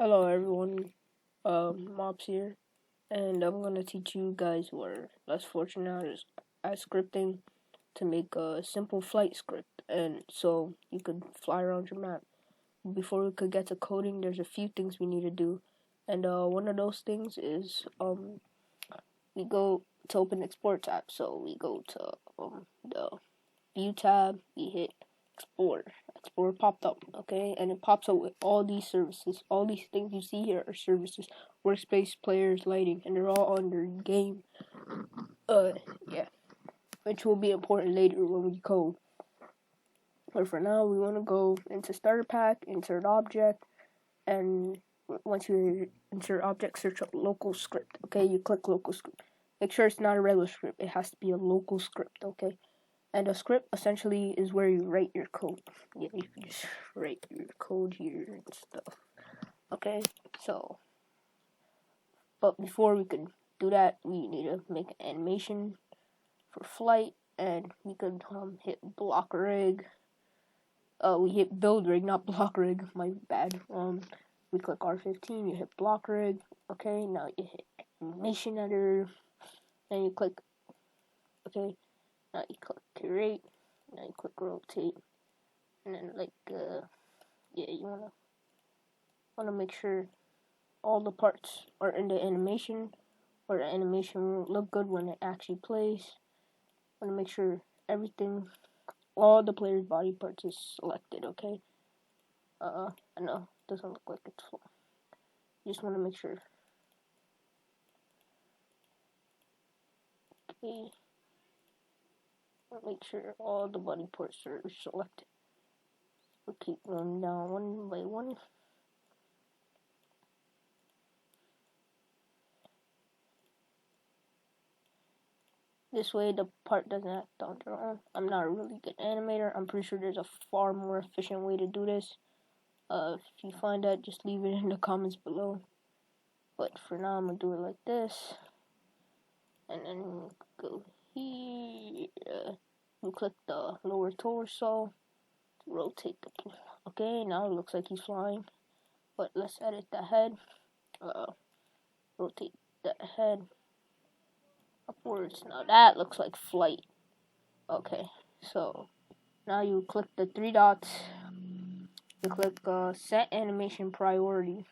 Hello everyone, Mops here, and I'm gonna teach you guys who are less fortunate at scripting to make a simple flight script, and so you could fly around your map. Before we could get to coding, there's a few things we need to do, and one of those things is we go to open export tab. So we go to the view tab, we hit explore. Explorer popped up, okay, and it pops up with all these services. All these things you see here are services: workspace, players, lighting, and they're all under game. Yeah, which will be important later when we code. But for now, we want to go into starter pack, insert object, and once you insert object, search local script. Okay, you click local script. Make sure it's not a regular script. It has to be a local script. Okay. And a script essentially is where you write your code. Yeah, you can just write your code here and stuff. Okay, so, but before we can do that, we need to make an animation for flight, and we could hit block rig. We hit build rig, not block rig. My bad. We click R15. You hit block rig. Okay, now you hit animation editor, and you click. Okay, now you click create. Now you click rotate, and then yeah, you wanna make sure all the parts are in the animation, or the animation will look good when it actually plays. Wanna make sure everything, all the player's body parts is selected. Okay. I know it doesn't look like it's full. You just wanna make sure. Okay. Make sure all the body parts are selected. We'll keep going down one by one. This way the part doesn't act on their own. I'm not a really good animator. I'm pretty sure there's a far more efficient way to do this. If you find that, just leave it in the comments below. But for now, I'm gonna do it like this. And then go here. You click the lower torso to rotate the. Okay, now it looks like he's flying. But let's edit the head. Rotate the head upwards. Now that looks like flight. Okay, so now you click the three dots. You click set animation priority.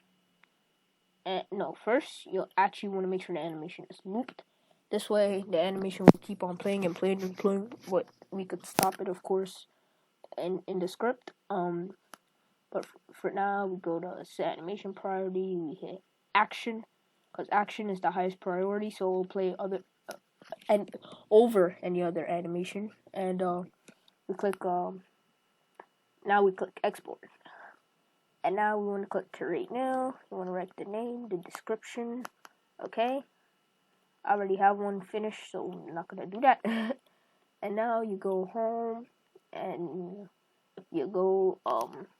And no, first you'll actually want to make sure the animation is looped. This way the animation will keep on playing and playing and playing. But we could stop it, of course, in the script. But for now we go to set animation priority. We hit action, because action is the highest priority, so we'll play other and over any other animation. And we click now we click export. And now we want to click create now. We want to write the name, the description. Okay. I already have one finished, so I'm not going to do that. And now you go home and you go,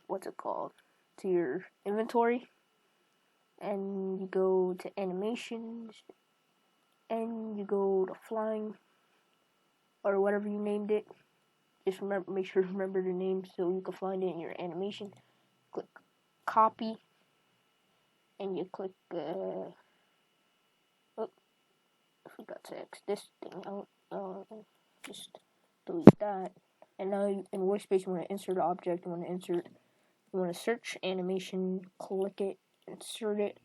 what's it called? To your inventory. And you go to animations. And you go to flying. Or whatever you named it. Just remember, make sure to remember the name so you can find it in your animation. Click copy, and you click oh, I forgot to X this thing out. Just delete that. And now in workspace you want to insert object. You want to search animation, click it, insert it.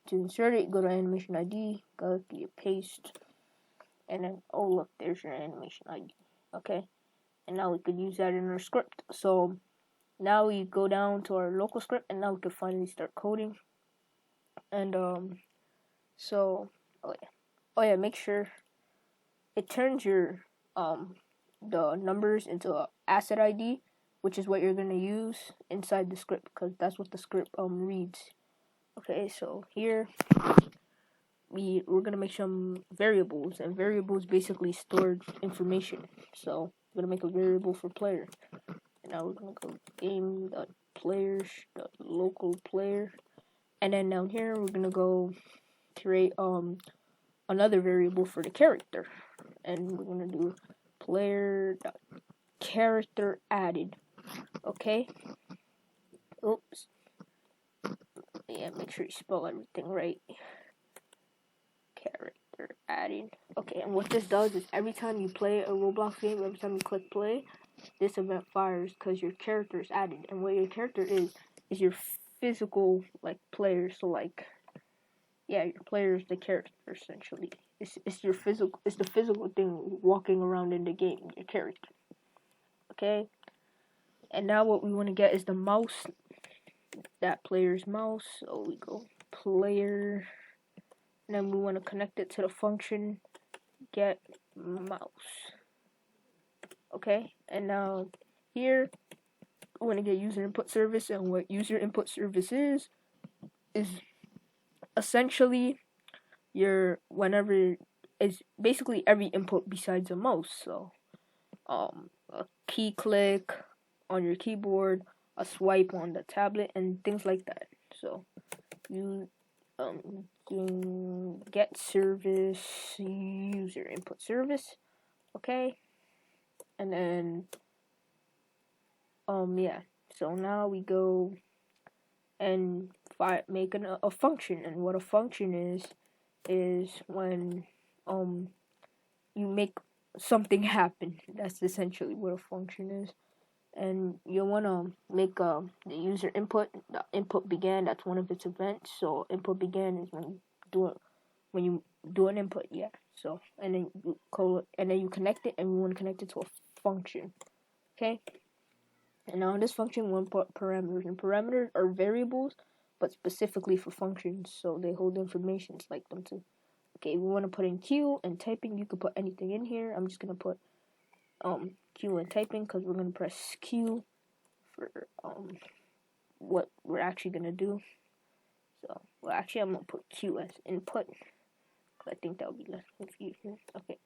To insert it, go to animation ID, go to your paste, and then oh look, there's your animation ID. Okay, and now we could use that in our script. So now we go down to our local script, and now we can finally start coding. And so oh yeah, make sure it turns your the numbers into a asset ID, which is what you're gonna use inside the script, because that's what the script reads. Okay, so here we're gonna make some variables, and variables basically stored information. So we're gonna make a variable for player. And now we're gonna go game.players.local player, and then down here we're gonna go create another variable for the character, and we're gonna do player.character added. Okay. Oops. Yeah, make sure you spell everything right. Character adding. Okay, and what this does is every time you play a Roblox game, every time you click play, this event fires because your character is added. And what your character is your physical like player. So like, yeah, your player is the character essentially. It's your physical. It's the physical thing walking around in the game. Your character. Okay. And now what we want to get is the mouse. That player's mouse. So we go player. And then we want to connect it to the function get mouse. Okay, and now here we want to get user input service, and what user input service is essentially your whenever is basically every input besides a mouse. So a key click on your keyboard, a swipe on the tablet, and things like that. So you get service user input service. Okay, and then yeah, so now we go and make a function, and what a function is when you make something happen. That's essentially what a function is. And you want to make the user input. The input began. That's one of its events. So input began is when you do an input. Yeah. So and then you connect it, and we want to connect it to a function. Okay. And now in this function, we want to put parameters, and parameters are variables, but specifically for functions. So they hold information like them too. Okay. We want to put in Q and typing. You could put anything in here. I'm just gonna put Q and typing because we're gonna press Q for what we're actually gonna do. So well, actually, I'm gonna put Q as input because I think that would be less confusing. Okay,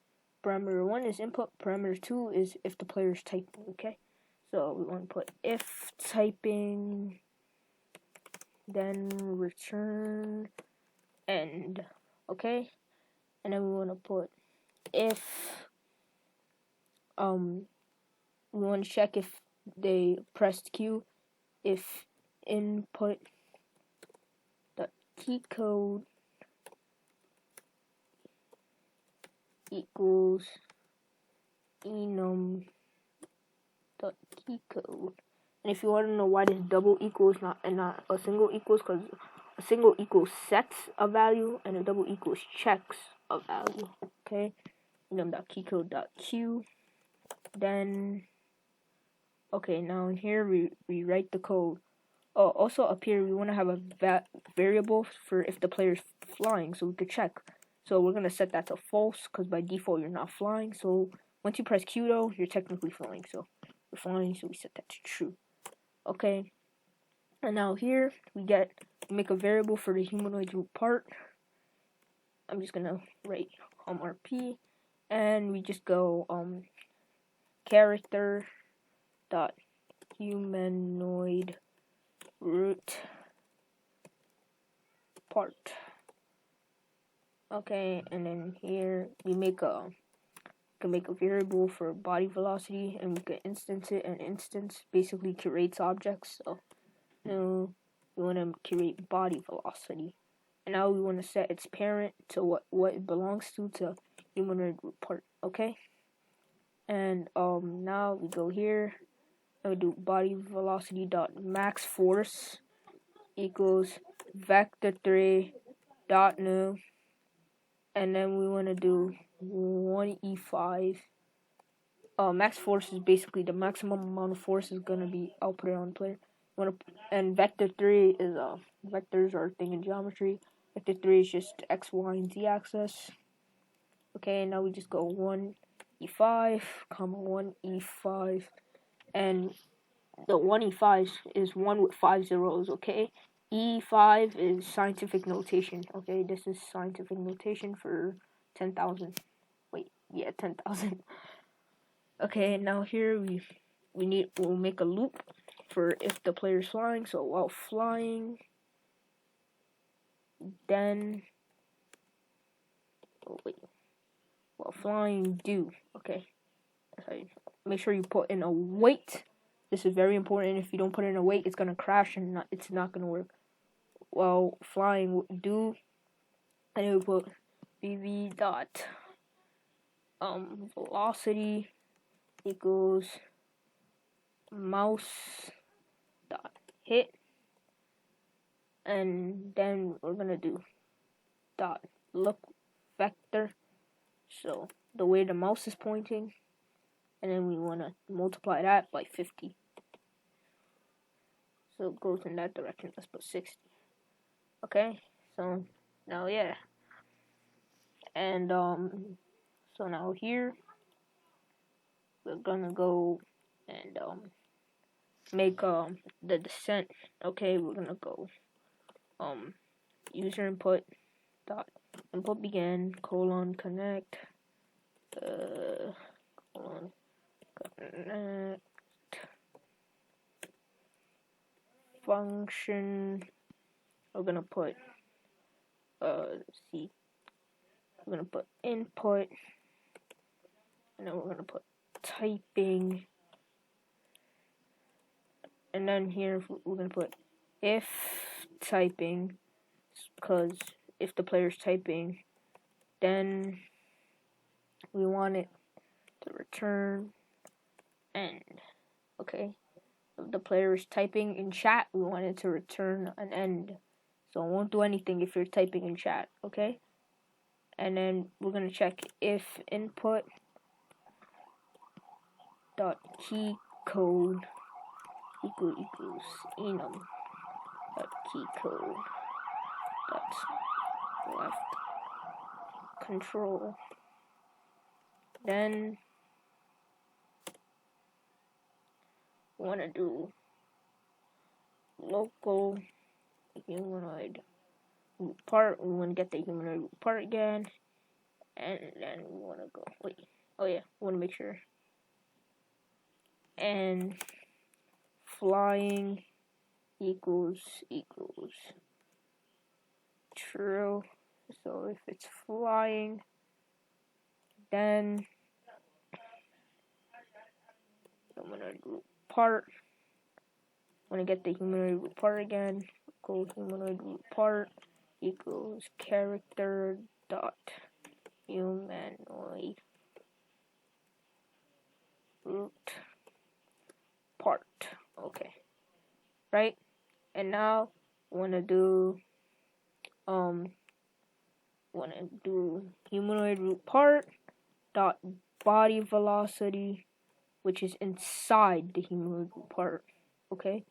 parameter 1 is input. Parameter 2 is if the player is typing. Okay, so we want to put if typing, then return end. Okay, and then we want to put if we want to check if they pressed Q, if input the key code equals enum dot key code. And if you want to know why this double equals not a single equals, because a single equals sets a value and a double equals checks a value. Okay, enum dot key code dot q. Then okay, now in here we write the code. Oh, also up here we want to have a variable for if the player is flying, so we could check. So we're gonna set that to false because by default you're not flying. So once you press Q though, you're technically flying. So you're flying, so we set that to true. Okay. And now here we make a variable for the humanoid root part. I'm just gonna write RP, and we just go character dot humanoid root part. Okay, and then here we can make a variable for body velocity, and we can instance it. And instance basically creates objects. So now we want to create body velocity, and now we want to set its parent to what it belongs to humanoid root part. Okay, and now we go here and we do body velocity dot max force equals vector3 dot new, and then we want to do 1e5. Max force is basically the maximum amount of force is gonna be output on player. And vector3 is vectors are a thing in geometry. Vector3 is just x, y, and z axis. Okay, now we just go 1e5, comma 1e5, and the 1e5 is 1 with 5 zeros. Okay, e5 is scientific notation. Okay, this is scientific notation for 10,000. Wait, yeah, 10,000. Okay, now here we'll make a loop for if the player is flying. So while flying, then while flying, do. Okay, make sure you put in a wait. This is very important. If you don't put in a wait, it's gonna crash and it's not gonna work. while flying do, and it will put BB dot velocity equals mouse dot hit, and then we're gonna do dot look vector, so the way the mouse is pointing, and then we want to multiply that by 50, so it goes in that direction. Let's put 60. Okay, so now yeah, and so now here we're gonna go and make the descent. Okay, we're gonna go user input dot input begin colon connect colon connect function. We're gonna put see, we're gonna put input, and then we're gonna put typing, and then here we're gonna put if typing, because if the player's typing, then we want it to return end. Okay, if the player is typing in chat, we want it to return an end, so it won't do anything if you're typing in chat. Okay, and then we're gonna check if input dot key code equals enum dot key code dot left control. Then we want to do local humanoid root part. We want to get the humanoid root part again, and then we want to go we want to make sure, and flying equals true. So if it's flying, then humanoid root part. When I get the humanoid root part again, go humanoid root part equals character dot humanoid root part. Okay, right? And now wanna do humanoid root part dot body velocity, which is inside the humanoid root part. Okay,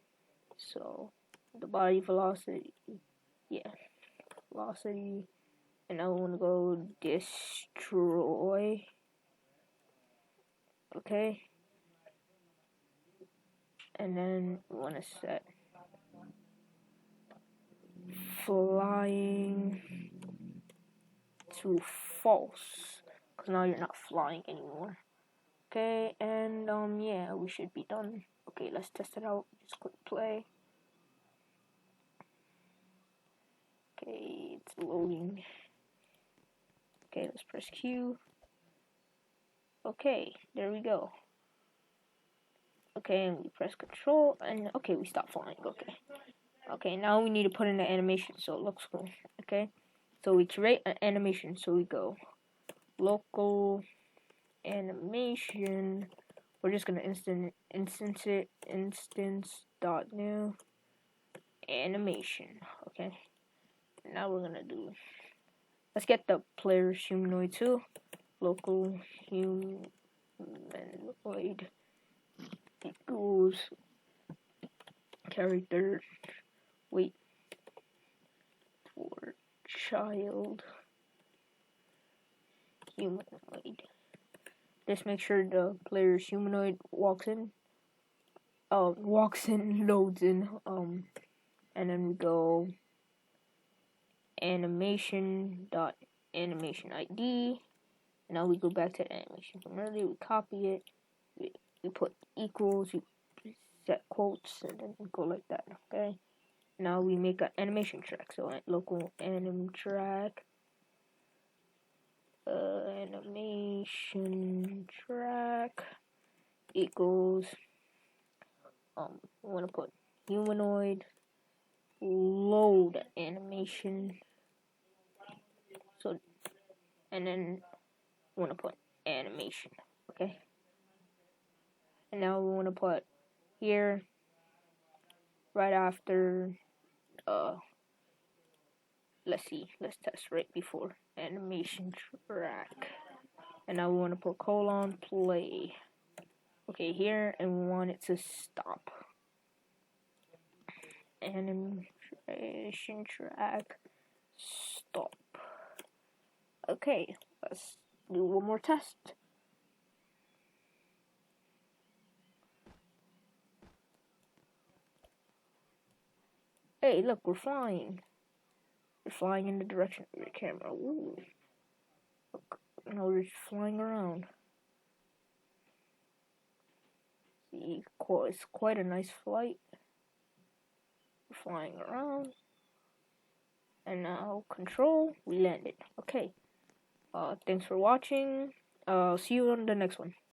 so the body velocity, velocity, and I want to go destroy. Okay, and then we want to set flying to false, because now you're not flying anymore. Okay, and yeah, we should be done. Okay, let's test it out. Just click play. Okay, it's loading. Okay, let's press Q. Okay, there we go. Okay, and we press control, and okay, we stop flying. Okay, now we need to put in the animation so it looks cool. Okay, so we create an animation, so we go local animation. We're just gonna instance it, instance dot new animation. Okay, now we're gonna do, let's get the player's humanoid too. Local humanoid equals character wait for child humanoid. Just make sure the player's humanoid loads in, and then we go animation dot animation ID. Now we go back to the animation from earlier, we copy it, we put equals, we set quotes, and then go like that. Okay, now we make an animation track, so local anim track, animation track equals we want to put humanoid load animation. So, and then we want to put animation, okay? And now we want to put here, right after, let's test right before animation track. And now we want to put colon play. Okay, here, and we want it to stop. Animation track, stop. Okay, let's do one more test. Hey, look, we're flying. We're flying in the direction of your camera. Ooh. Look, now we're just flying around. See, it's quite a nice flight. We're flying around. And now, control, we landed. Okay. Thanks for watching. See you on the next one.